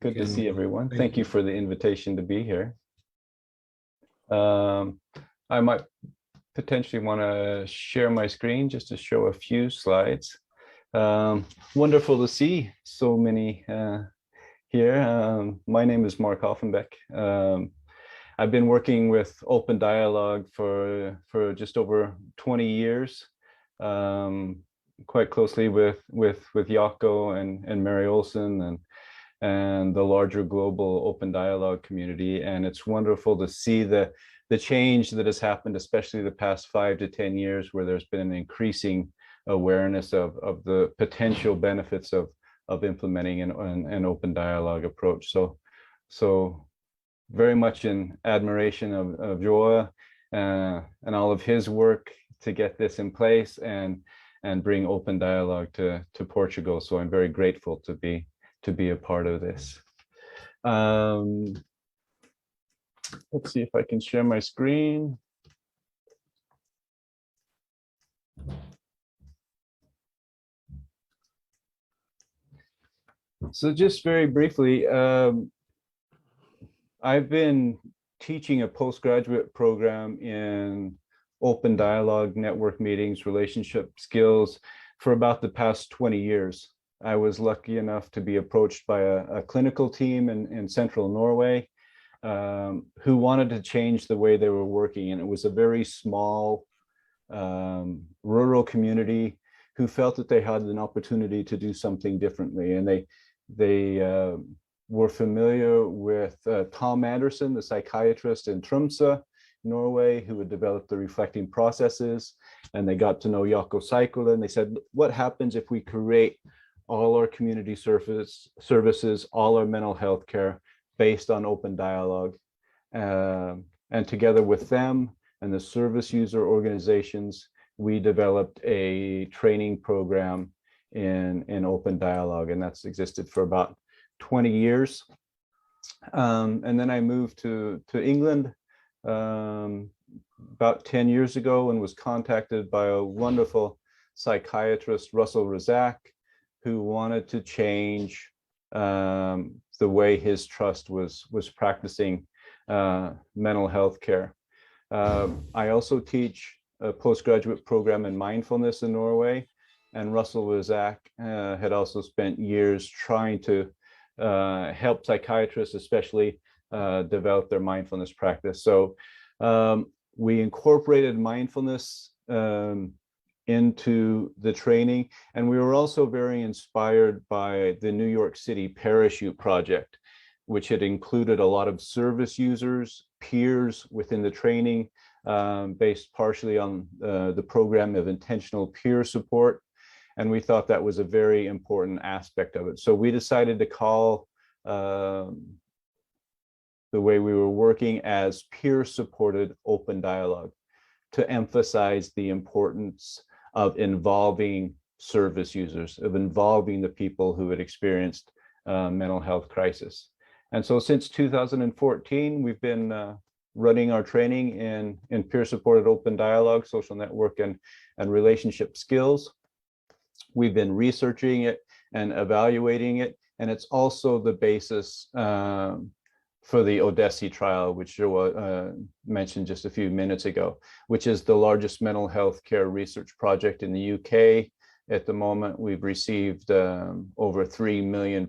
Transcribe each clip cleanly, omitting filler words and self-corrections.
Good to see everyone. Thank you for the invitation to be here. I might potentially want to share my screen just to show a few slides. Wonderful to see so many here. My name is Mark Hopfenbeck. I've been working with Open Dialogue for just over 20 years, quite closely with Jaakko and Mary Olsen and the larger global Open Dialogue community. And it's wonderful to see the change that has happened, especially the past 5 to 10 years, where there's been an increasing awareness of the potential benefits of implementing an Open Dialogue approach. So very much in admiration of Joa and all of his work to get this in place and bring Open Dialogue to Portugal. So I'm very grateful to be a part of this. Let's see if I can share my screen. So just very briefly, I've been teaching a postgraduate program in Open Dialogue, network meetings, relationship skills for about the past 20 years. I was lucky enough to be approached by a clinical team in central Norway who wanted to change the way they were working. And it was a very small rural community who felt that they had an opportunity to do something differently. And they were familiar with Tom Anderson, the psychiatrist in Tromsø, Norway, who had developed the reflecting processes. And they got to know Jaakko Saikola, and they said, what happens if we create all our community services, all our mental health care based on Open Dialogue? And together with them and the service user organizations, we developed a training program in Open Dialogue, and that's existed for about 20 years. And then I moved to England about 10 years ago and was contacted by a wonderful psychiatrist, Russell Razak, who wanted to change the way his trust was practicing mental health care. I also teach a postgraduate program in mindfulness in Norway, and Russell Razak had also spent years trying to help psychiatrists, especially, develop their mindfulness practice. So we incorporated mindfulness into the training, and we were also very inspired by the New York City Parachute Project, which had included a lot of service users, peers within the training, based partially on the program of intentional peer support. And we thought that was a very important aspect of it. So we decided to call the way we were working as peer-supported Open Dialogue, to emphasize the importance of involving service users, of involving the people who had experienced mental health crisis. And so since 2014, we've been running our training in peer-supported Open Dialogue, social network, and relationship skills. We've been researching it and evaluating it, and it's also the basis for the Odessi trial, which Joa mentioned just a few minutes ago, which is the largest mental health care research project in the UK. At the moment, we've received over £3 million.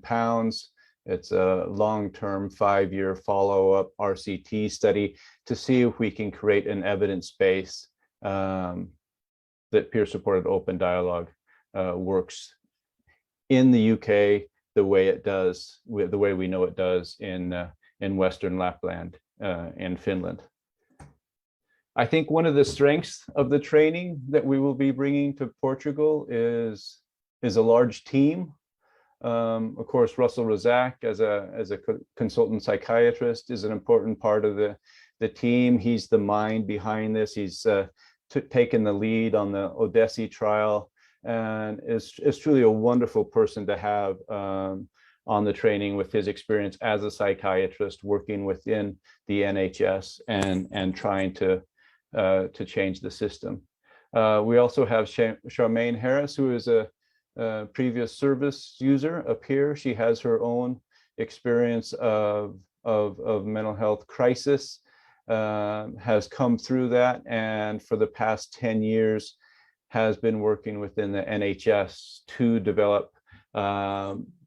It's a long-term 5-year follow-up RCT study to see if we can create an evidence base that peer-supported Open Dialogue works in the UK the way it does, the way we know it does in Western Lapland in Finland. I think one of the strengths of the training that we will be bringing to Portugal is a large team. Of course, Russell Razak, as a consultant psychiatrist, is an important part of the team. He's the mind behind this. He's taken the lead on the Odessi trial, and is truly a wonderful person to have on the training, with his experience as a psychiatrist working within the NHS and trying to change the system. We also have Charmaine Harris, who is a previous service user, a peer. She has her own experience of mental health crisis, has come through that, and for the past 10 years has been working within the NHS to develop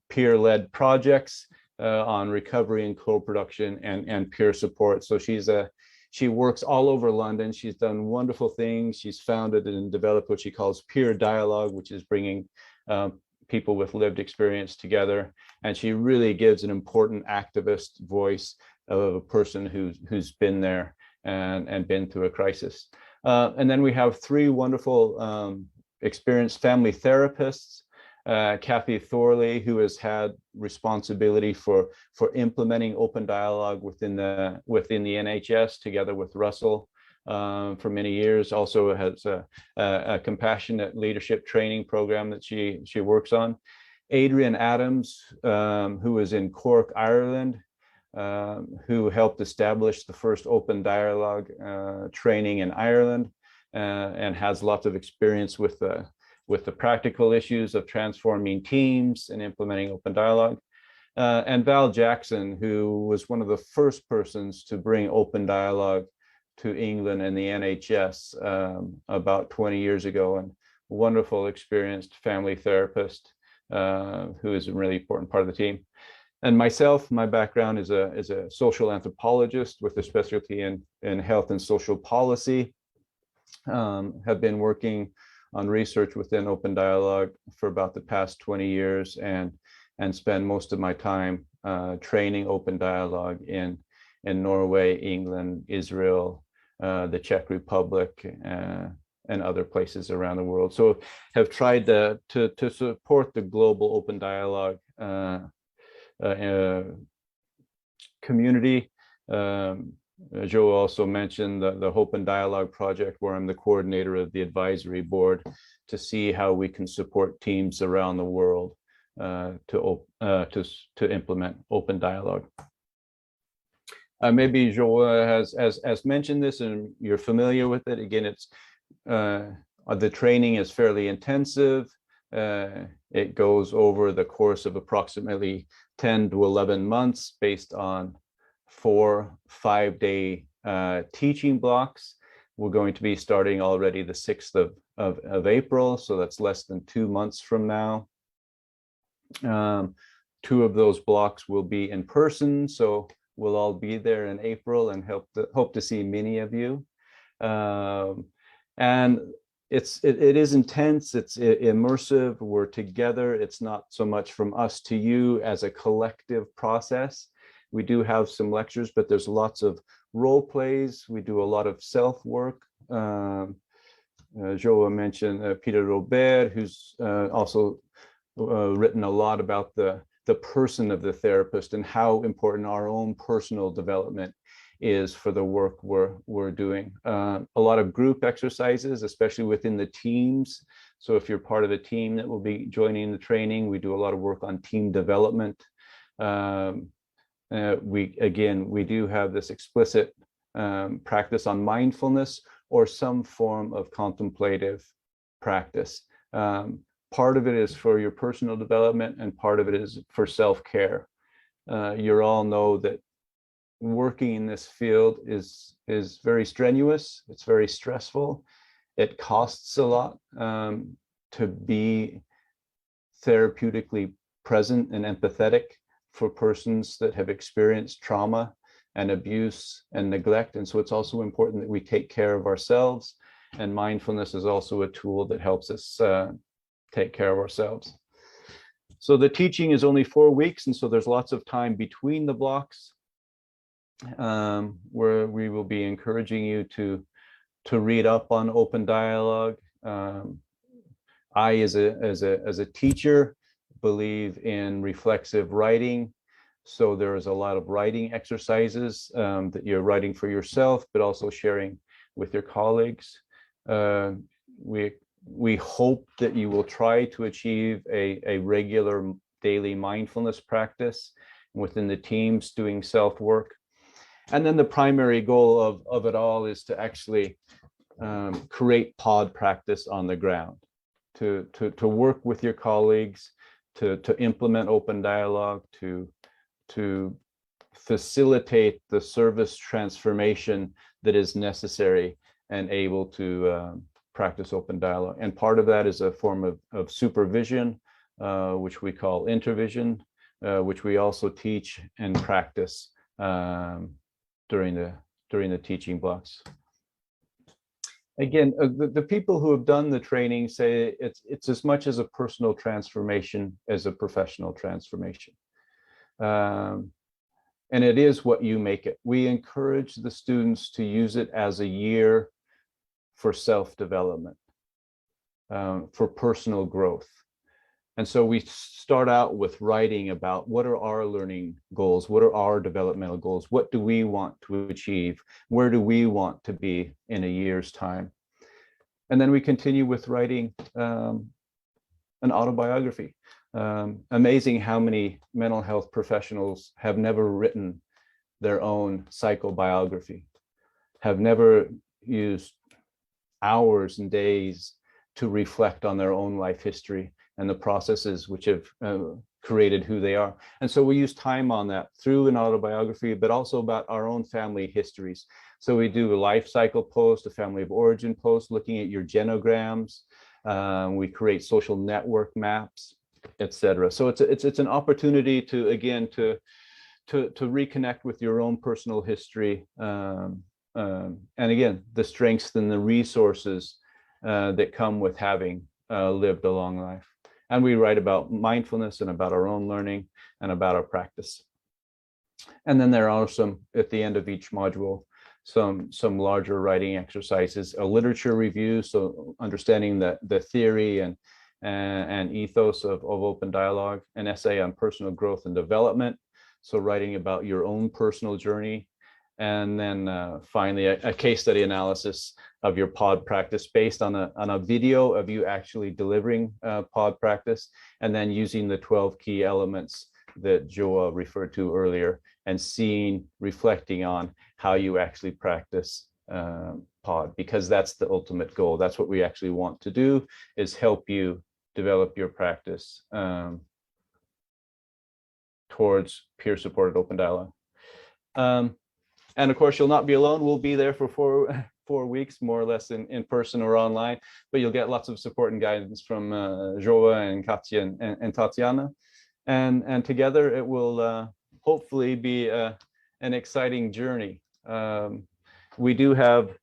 peer-led projects on recovery and co-production and peer support. So she works all over London. She's done wonderful things. She's founded and developed what she calls peer dialogue, which is bringing people with lived experience together. And she really gives an important activist voice of a person who's been there and been through a crisis. And then we have three wonderful experienced family therapists. Kathy Thorley, who has had responsibility for implementing open dialogue within the NHS, together with Russell for many years. Also has a compassionate leadership training program that she works on. Adrian Adams, who is in Cork, Ireland, who helped establish the first open dialogue training in Ireland, and has lots of experience with the practical issues of transforming teams and implementing open dialogue. And Val Jackson, who was one of the first persons to bring open dialogue to England and the NHS about 20 years ago, and wonderful experienced family therapist who is a really important part of the team. And myself, my background is a social anthropologist with a specialty in health and social policy. Have been working on research within open dialogue for about the past 20 years, and spend most of my time training open dialogue in Norway, England, Israel, the Czech Republic, and other places around the world. So have tried to support the global open dialogue community. Joe also mentioned the Hope and Dialogue project, where I'm the coordinator of the advisory board, to see how we can support teams around the world to implement open dialogue. Maybe Joe has mentioned this, and you're familiar with it. Again, it's the training is fairly intensive. It goes over the course of approximately 10 to 11 months, based on 4 5-day teaching blocks. We're going to be starting already the 6th of April, so that's less than 2 months from now. 2 of those blocks will be in person, so we'll all be there in April, and hope to see many of you. And it is intense, it's immersive, we're together. It's not so much from us to you as a collective process. We do have some lectures, but there's lots of role plays. We do a lot of self-work. Joa mentioned Peter Robert, who's also written a lot about the person of the therapist, and how important our own personal development is for the work we're doing. A lot of group exercises, especially within the teams. So if you're part of a team that will be joining the training, we do a lot of work on team development. We do have this explicit practice on mindfulness, or some form of contemplative practice. Part of it is for your personal development, and part of it is for self-care. You all know that working in this field is very strenuous. It's very stressful. It costs a lot to be therapeutically present and empathetic for persons that have experienced trauma and abuse and neglect. And so it's also important that we take care of ourselves, and mindfulness is also a tool that helps us take care of ourselves. So the teaching is only 4 weeks, and so there's lots of time between the blocks, where we will be encouraging you to read up on open dialogue. I, as a teacher, believe in reflexive writing. So there is a lot of writing exercises that you're writing for yourself, but also sharing with your colleagues. We hope that you will try to achieve a regular daily mindfulness practice within the teams, doing self-work. And then the primary goal of it all is to actually create pod practice on the ground, to work with your colleagues, to implement open dialogue, to to facilitate the service transformation that is necessary and able to practice open dialogue. And part of that is a form of supervision, which we call intervision, which we also teach and practice during the teaching blocks. Again, the people who have done the training say it's as much as a personal transformation as a professional transformation. And it is what you make it. We encourage the students to use it as a year for self-development, for personal growth. And so we start out with writing about what are our learning goals, what are our developmental goals, what do we want to achieve, where do we want to be in a year's time. And then we continue with writing an autobiography. Amazing how many mental health professionals have never written their own psychobiography, have never used hours and days to reflect on their own life history and the processes which have created who they are. And so we use time on that through an autobiography, but also about our own family histories. So we do a life cycle post, a family of origin post, looking at your genograms. We create social network maps, etc. So it's an opportunity to, again, to reconnect with your own personal history. And again, the strengths and the resources that come with having lived a long life. And we write about mindfulness and about our own learning and about our practice. And then there are some, at the end of each module, some larger writing exercises, a literature review, so understanding the theory and ethos of open dialogue, an essay on personal growth and development, so writing about your own personal journey, and then finally a case study analysis of your pod practice based on a video of you actually delivering pod practice, and then using the 12 key elements that Joa referred to earlier, and reflecting on how you actually practice pod, because that's the ultimate goal. That's what we actually want to do, is help you develop your practice towards peer-supported open dialogue. And of course, you'll not be alone. We'll be there for four weeks, more or less in person or online, but you'll get lots of support and guidance from Joa and Katya and Tatiana. And together it will hopefully be an exciting journey. We do have,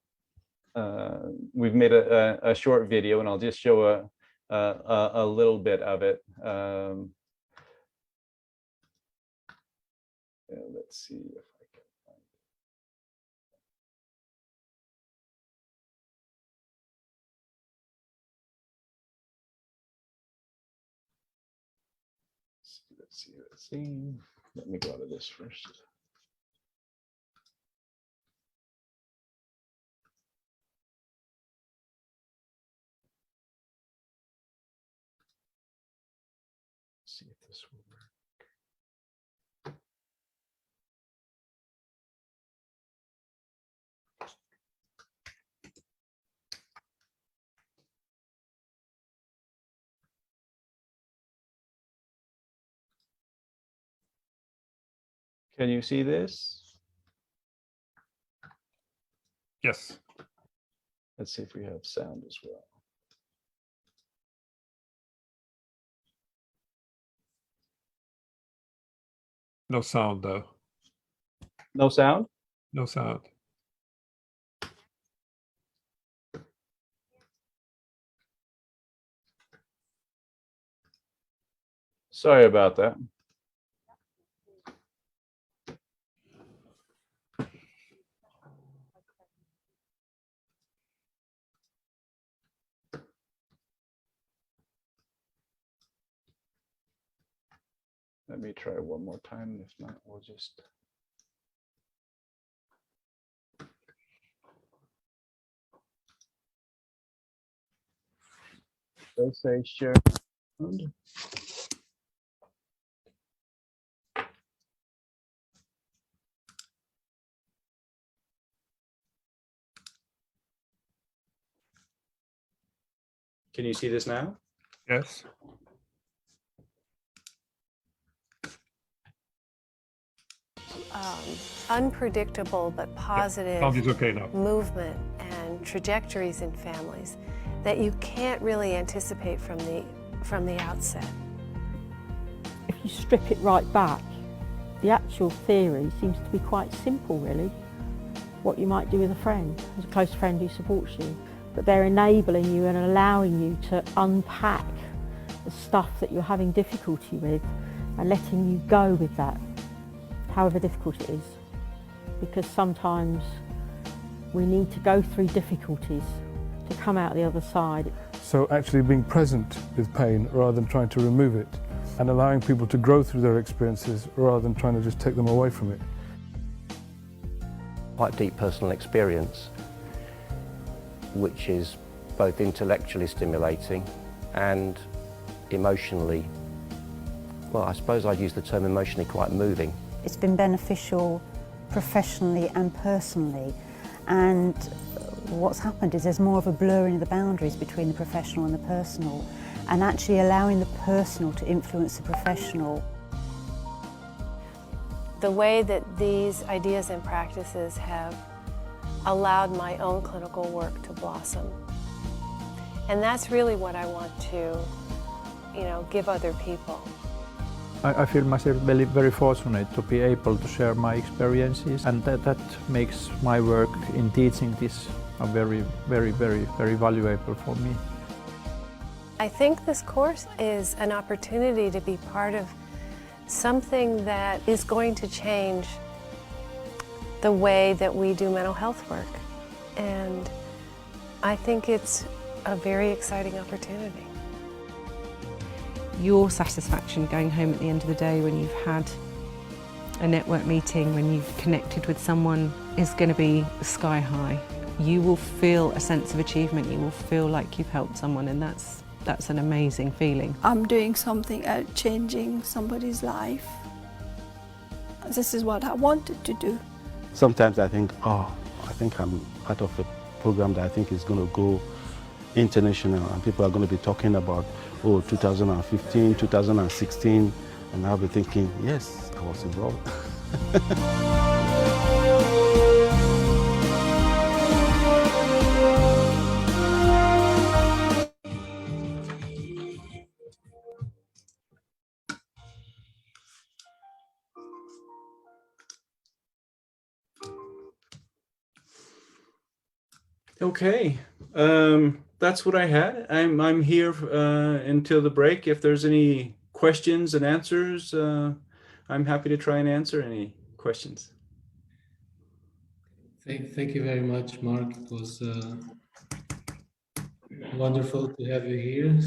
we've made a short video, and I'll just show a little bit of it. Let's see if I can find it. Let's see. Let me go to this first. Let's see if this will work. Can you see this? Yes. Let's see if we have sound as well. No sound, though. No sound? No sound. Sorry about that. Let me try one more time. If not, we'll just. Let's say share. Can you see this now? Yes. unpredictable but positive Sound is okay now. movement and trajectories in families that you can't really anticipate from the outset. If you strip it right back, the actual theory seems to be quite simple, really. What you might do with a friend, as a close friend who supports you, but they're enabling you and allowing you to unpack the stuff that you're having difficulty with and letting you go with that, however difficult it is. Because sometimes we need to go through difficulties to come out the other side. So actually being present with pain rather than trying to remove it, and allowing people to grow through their experiences rather than trying to just take them away from it. Quite deep personal experience, which is both intellectually stimulating and emotionally, well, I suppose I'd use the term emotionally quite moving. It's been beneficial professionally and personally, and what's happened is there's more of a blurring of the boundaries between the professional and the personal, and actually allowing the personal to influence the professional. The way that these ideas and practices have allowed my own clinical work to blossom. And that's really what I want to, give other people. I feel myself very fortunate to be able to share my experiences, and that makes my work in teaching this very, very, very, very valuable for me. I think this course is an opportunity to be part of something that is going to change the way that we do mental health work. And I think it's a very exciting opportunity. Your satisfaction going home at the end of the day when you've had a network meeting, when you've connected with someone, is going to be sky high. You will feel a sense of achievement, you will feel like you've helped someone, and that's an amazing feeling. I'm doing something changing somebody's life. This is what I wanted to do. Sometimes I think, I think I'm part of a program that I think is going to go international, and people are going to be talking about, 2015, 2016, and I'll be thinking, yes, I was involved. Okay, that's what I had. I'm here until the break. If there's any questions and answers, I'm happy to try and answer any questions. Thank you very much, Mark. It was wonderful to have you here.